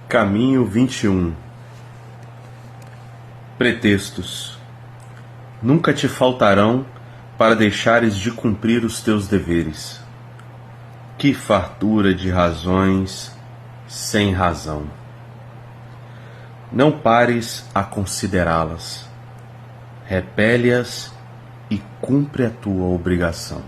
Caminho 21. Pretextos. Nunca te faltarão para deixares de cumprir os teus deveres. Que fartura de razões sem razão. Não pares a considerá-las. Repele-as e cumpre a tua obrigação.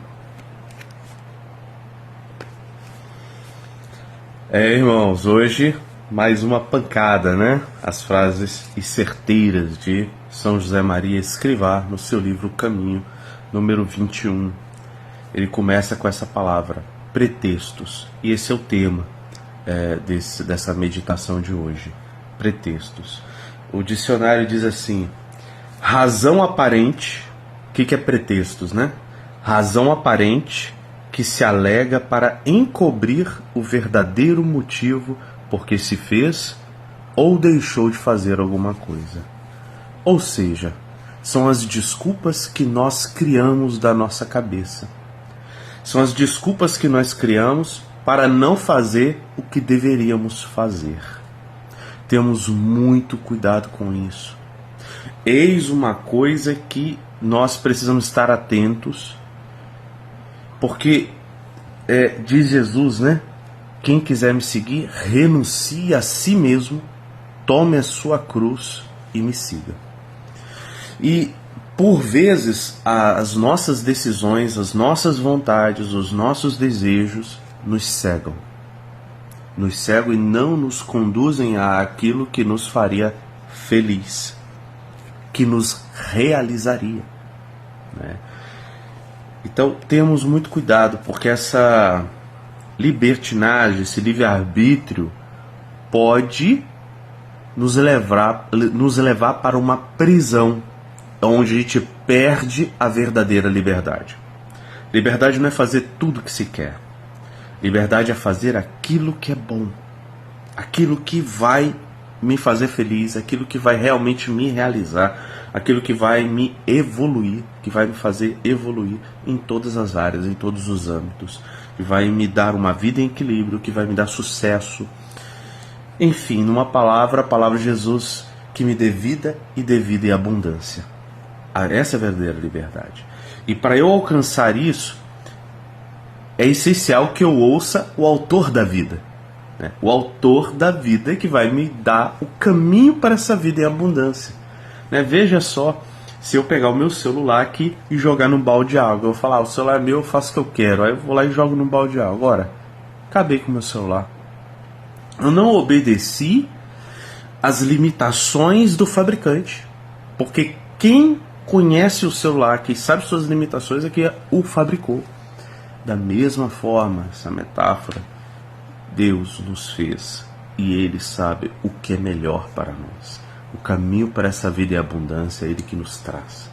Irmãos, hoje mais uma pancada, né? As frases e certeiras de São José Maria Escrivá no seu livro Caminho, número 21. Ele começa com essa palavra, pretextos. E esse é o tema dessa meditação de hoje, pretextos. O dicionário diz assim, razão aparente, o que é pretextos, né? Razão aparente que se alega para encobrir o verdadeiro motivo por que se fez ou deixou de fazer alguma coisa. Ou seja, são as desculpas que nós criamos da nossa cabeça. São as desculpas que nós criamos para não fazer o que deveríamos fazer. Temos muito cuidado com isso. Eis uma coisa que nós precisamos estar atentos, porque diz Jesus, né? Quem quiser me seguir, renuncie a si mesmo, tome a sua cruz e me siga. E, por vezes, as nossas decisões, as nossas vontades, os nossos desejos nos cegam. Nos cegam e não nos conduzem àquilo que nos faria feliz, que nos realizaria, né? Então, temos muito cuidado, porque essa libertinagem, esse livre-arbítrio pode nos levar para uma prisão, onde a gente perde a verdadeira liberdade. Liberdade não é fazer tudo o que se quer. Liberdade é fazer aquilo que é bom, aquilo que vai me fazer feliz, aquilo que vai realmente me realizar, aquilo que vai me evoluir, que vai me fazer evoluir em todas as áreas, em todos os âmbitos, que vai me dar uma vida em equilíbrio, que vai me dar sucesso. Enfim, numa palavra, a palavra de Jesus, que me dê vida e dê vida em abundância. Essa é a verdadeira liberdade. E para eu alcançar isso, é essencial que eu ouça o autor da vida. O autor da vida que vai me dar o caminho para essa vida em abundância. Veja só, se eu pegar o meu celular aqui e jogar num balde de água, eu vou falar, o celular é meu, eu faço o que eu quero, aí eu vou lá e jogo num balde de água. Agora, acabei com o meu celular. Eu não obedeci às limitações do fabricante, porque quem conhece o celular, quem sabe suas limitações, é que o fabricou. Da mesma forma, essa metáfora, Deus nos fez e Ele sabe o que é melhor para nós. O caminho para essa vida em abundância é Ele que nos traz.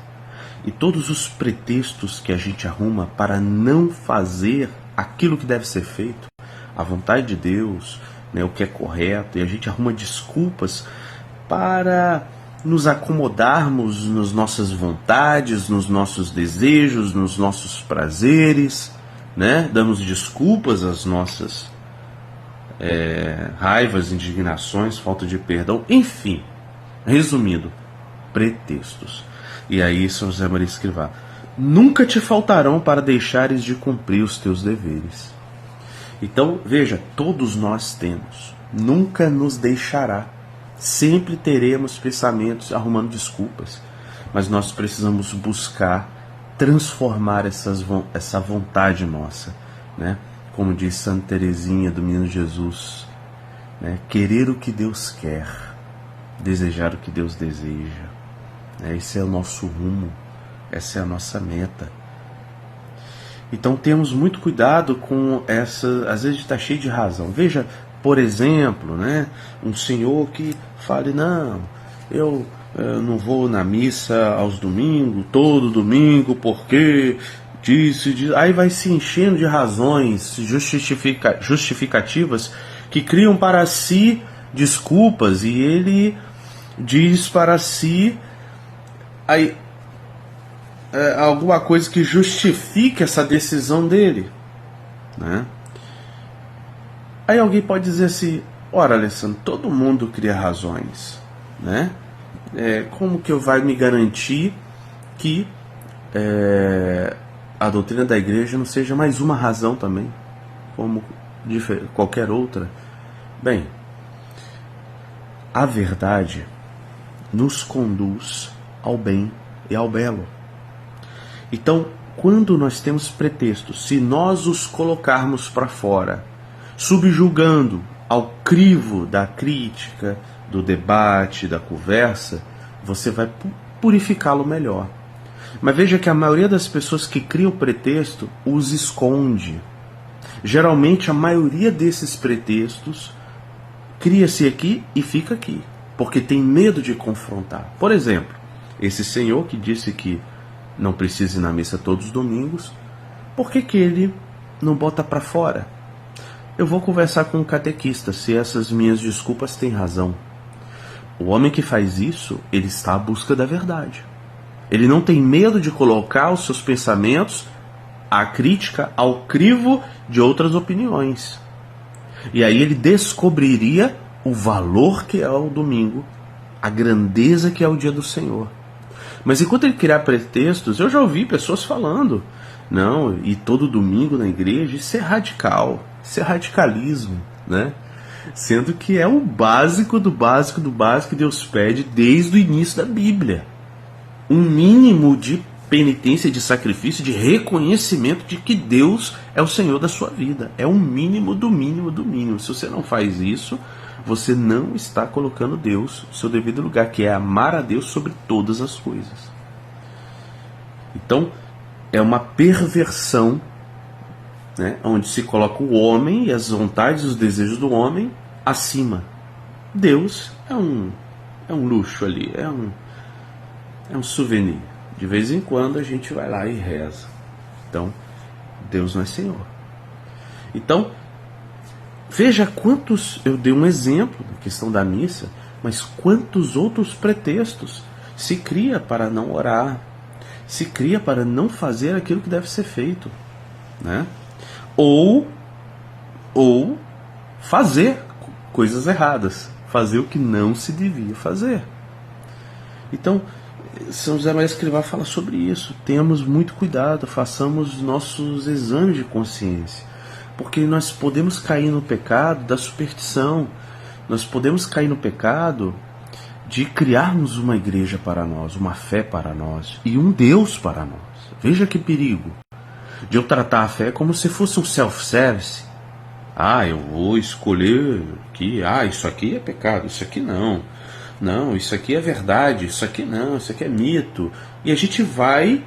E todos os pretextos que a gente arruma para não fazer aquilo que deve ser feito, a vontade de Deus, o que é correto, e a gente arruma desculpas para nos acomodarmos nas nossas vontades, nos nossos desejos, nos nossos prazeres, damos desculpas às nossas raivas, indignações, falta de perdão, enfim, resumindo, pretextos. E aí São José Maria Escrivá, nunca te faltarão para deixares de cumprir os teus deveres. Então, veja, todos nós temos, nunca nos deixará, sempre teremos pensamentos arrumando desculpas, mas nós precisamos buscar transformar essa vontade nossa, Como diz Santa Teresinha do Menino Jesus, querer o que Deus quer, desejar o que Deus deseja. Esse é o nosso rumo, essa é a nossa meta. Então temos muito cuidado com essa, às vezes está cheio de razão. Veja, por exemplo, um senhor que fale, não, eu não vou na missa aos domingos, todo domingo, porque aí vai se enchendo de razões justificativas que criam para si desculpas, e ele diz para si alguma coisa que justifique essa decisão dele, Aí alguém pode dizer assim, Ora, Alessandro, todo mundo cria razões, né? Como que eu vai me garantir que a doutrina da igreja não seja mais uma razão também, como qualquer outra? Bem, a verdade nos conduz ao bem e ao belo. Então, quando nós temos pretextos, se nós os colocarmos para fora, subjugando ao crivo da crítica, do debate, da conversa, você vai purificá-lo melhor. Mas veja que a maioria das pessoas que criam pretexto os esconde. Geralmente a maioria desses pretextos cria-se aqui e fica aqui, porque tem medo de confrontar. Por exemplo, esse senhor que disse que não precisa ir na missa todos os domingos, por que ele não bota para fora? Eu vou conversar com um catequista se essas minhas desculpas têm razão. O homem que faz isso, ele está à busca da verdade. Ele não tem medo de colocar os seus pensamentos, a crítica, ao crivo de outras opiniões. E aí ele descobriria o valor que é o domingo, a grandeza que é o dia do Senhor. Mas enquanto ele criar pretextos, eu já ouvi pessoas falando, não, e todo domingo na igreja, isso é radical, isso é radicalismo, né? Sendo que é o básico do básico do básico que Deus pede desde o início da Bíblia. Um mínimo de penitência, de sacrifício, de reconhecimento de que Deus é o Senhor da sua vida. É o mínimo do mínimo do mínimo. Se você não faz isso, você não está colocando Deus no seu devido lugar, que é amar a Deus sobre todas as coisas. Então, é uma perversão, né, onde se coloca o homem e as vontades e os desejos do homem acima. Deus é um luxo ali, é um souvenir. De vez em quando a gente vai lá e reza. Então, Deus não é Senhor. Então, veja quantos, eu dei um exemplo na questão da missa, mas quantos outros pretextos se cria para não orar, se cria para não fazer aquilo que deve ser feito, né? Ou fazer coisas erradas, fazer o que não se devia fazer. Então, São José Maria Escrivá fala sobre isso. Tenhamos muito cuidado, façamos nossos exames de consciência, porque nós podemos cair no pecado da superstição, nós podemos cair no pecado de criarmos uma igreja para nós, uma fé para nós e um Deus para nós. Veja que perigo de eu tratar a fé como se fosse um self-service. Eu vou escolher que isso aqui é pecado, isso aqui não. Não, isso aqui é verdade, isso aqui não, isso aqui é mito. E a gente vai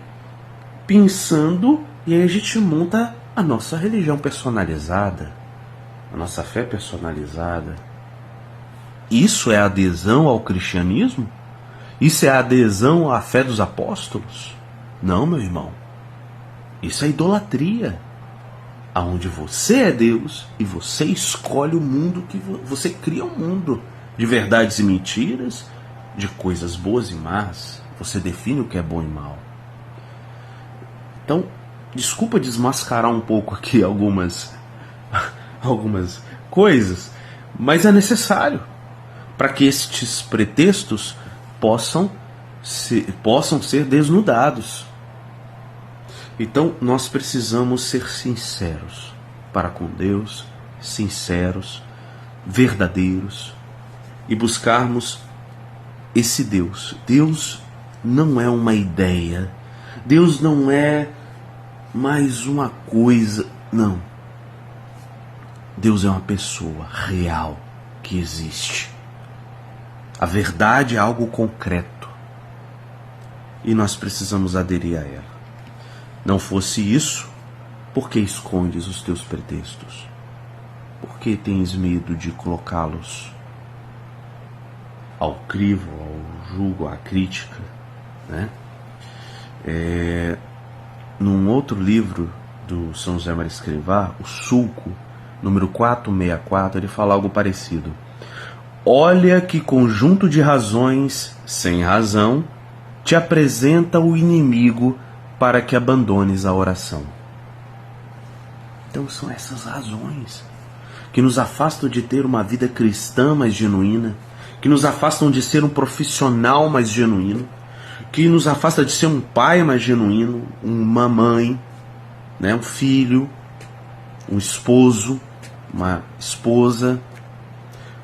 pensando e aí a gente monta a nossa religião personalizada, a nossa fé personalizada. Isso é adesão ao cristianismo? Isso é adesão à fé dos apóstolos? Não, meu irmão. Isso é idolatria, aonde você é Deus e você escolhe o mundo que você cria um mundo de verdades e mentiras, de coisas boas e más. Você define o que é bom e mal. Então, desculpa desmascarar um pouco aqui algumas coisas, mas é necessário para que estes pretextos possam ser desnudados. Então, nós precisamos ser sinceros para com Deus, sinceros, verdadeiros, e buscarmos esse Deus. Deus não é uma ideia, Deus não é mais uma coisa, não. Deus é uma pessoa real que existe. A verdade é algo concreto e nós precisamos aderir a ela. Não fosse isso, por que escondes os teus pretextos? Por que tens medo de colocá-los ao crivo, ao julgo, à crítica, né? Num outro livro do São José Maria Escrivá, o Sulco, número 464, ele fala algo parecido. Olha que conjunto de razões, sem razão, te apresenta o inimigo para que abandones a oração. Então são essas razões que nos afastam de ter uma vida cristã mais genuína, que nos afastam de ser um profissional mais genuíno, que nos afasta de ser um pai mais genuíno, uma mãe, né, um filho, um esposo, uma esposa,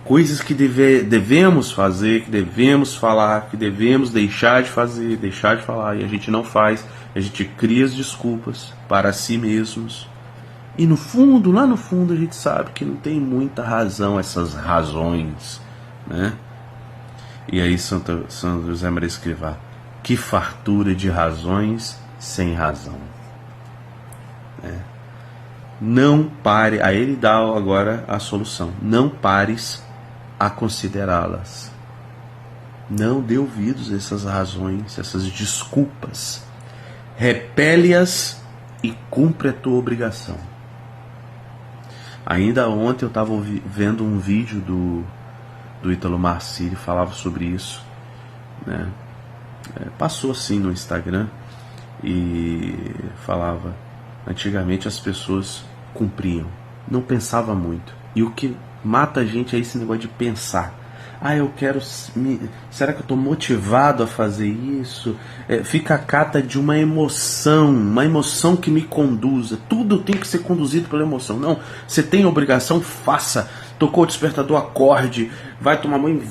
coisas que devemos fazer, que devemos falar, que devemos deixar de fazer, deixar de falar, e a gente não faz, a gente cria as desculpas para si mesmos. E no fundo, lá no fundo, a gente sabe que não tem muita razão essas razões, né? E aí São José Maria Escrivá: que fartura de razões sem razão. Não pare, aí ele dá agora a solução: não pares a considerá-las. Não dê ouvidos a essas razões, essas desculpas. Repele-as e cumpre a tua obrigação. Ainda ontem eu estava vendo um vídeo do Ítalo Marcílio, falava sobre isso, né? Passou assim no Instagram e falava: antigamente as pessoas cumpriam, não pensava muito. E o que mata a gente é esse negócio de pensar. Eu quero... será que eu estou motivado a fazer isso? Fica a cata de uma emoção que me conduza. Tudo tem que ser conduzido pela emoção. Não, você tem a obrigação, faça. Tocou o despertador, acorde. Vai tomar banho,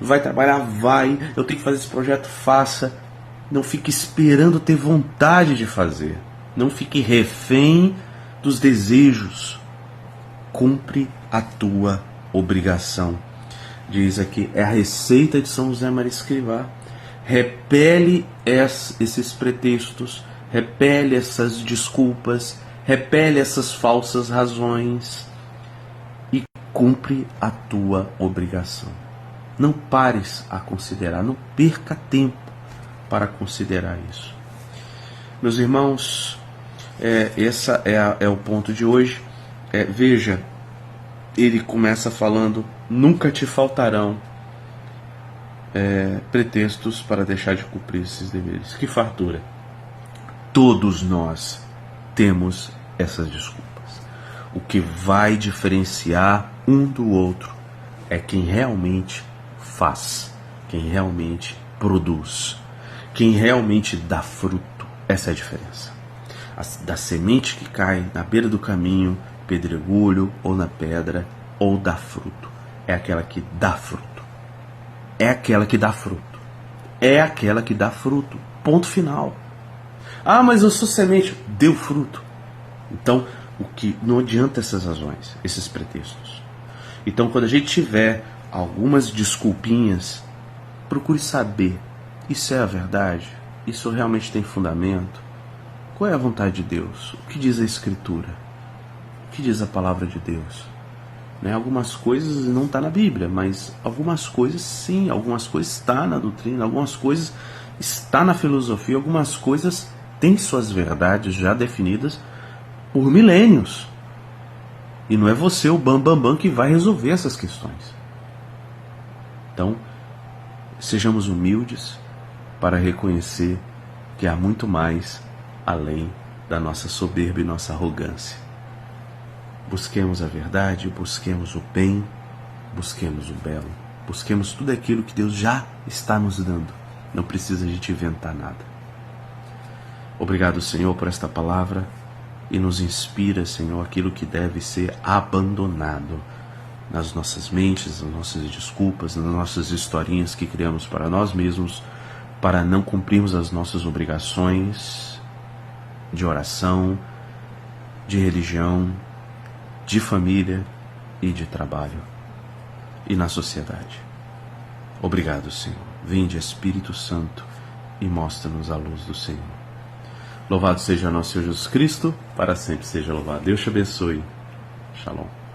vai trabalhar, vai. Eu tenho que fazer esse projeto, faça. Não fique esperando ter vontade de fazer. Não fique refém dos desejos. Cumpre a tua obrigação. Diz aqui, é a receita de São José Maria Escrivá. Repele esses pretextos, repele essas desculpas, repele essas falsas razões e cumpre a tua obrigação. Não pares a considerar, não perca tempo para considerar isso. Meus irmãos, esse é o ponto de hoje. Veja, ele começa falando: nunca te faltarão pretextos para deixar de cumprir esses deveres. Que fartura! Todos nós temos essas desculpas. O que vai diferenciar um do outro é quem realmente faz, quem realmente produz, quem realmente dá fruto. Essa é a diferença. Da semente que cai na beira do caminho, pedregulho ou na pedra, ou dá fruto. É aquela que dá fruto. É aquela que dá fruto. É aquela que dá fruto. Ponto final. Mas eu sou semente. Deu fruto. Então, não adianta essas razões, esses pretextos. Então, quando a gente tiver algumas desculpinhas, procure saber: isso é a verdade? Isso realmente tem fundamento? Qual é a vontade de Deus? O que diz a Escritura? O que diz a palavra de Deus? Algumas coisas não está na Bíblia, mas algumas coisas sim, algumas coisas está na doutrina, algumas coisas está na filosofia, algumas coisas têm suas verdades já definidas por milênios. E não é você, o bambambam, que vai resolver essas questões. Então, sejamos humildes para reconhecer que há muito mais além da nossa soberba e nossa arrogância. Busquemos a verdade, busquemos o bem, busquemos o belo, busquemos tudo aquilo que Deus já está nos dando. Não precisa a gente inventar nada. Obrigado, Senhor, por esta palavra, e nos inspira, Senhor, aquilo que deve ser abandonado nas nossas mentes, nas nossas desculpas, nas nossas historinhas que criamos para nós mesmos, para não cumprirmos as nossas obrigações de oração, de religião, de família e de trabalho e na sociedade. Obrigado, Senhor. Vinde, Espírito Santo, e mostra-nos a luz do Senhor. Louvado seja nosso Senhor Jesus Cristo, para sempre seja louvado. Deus te abençoe. Shalom.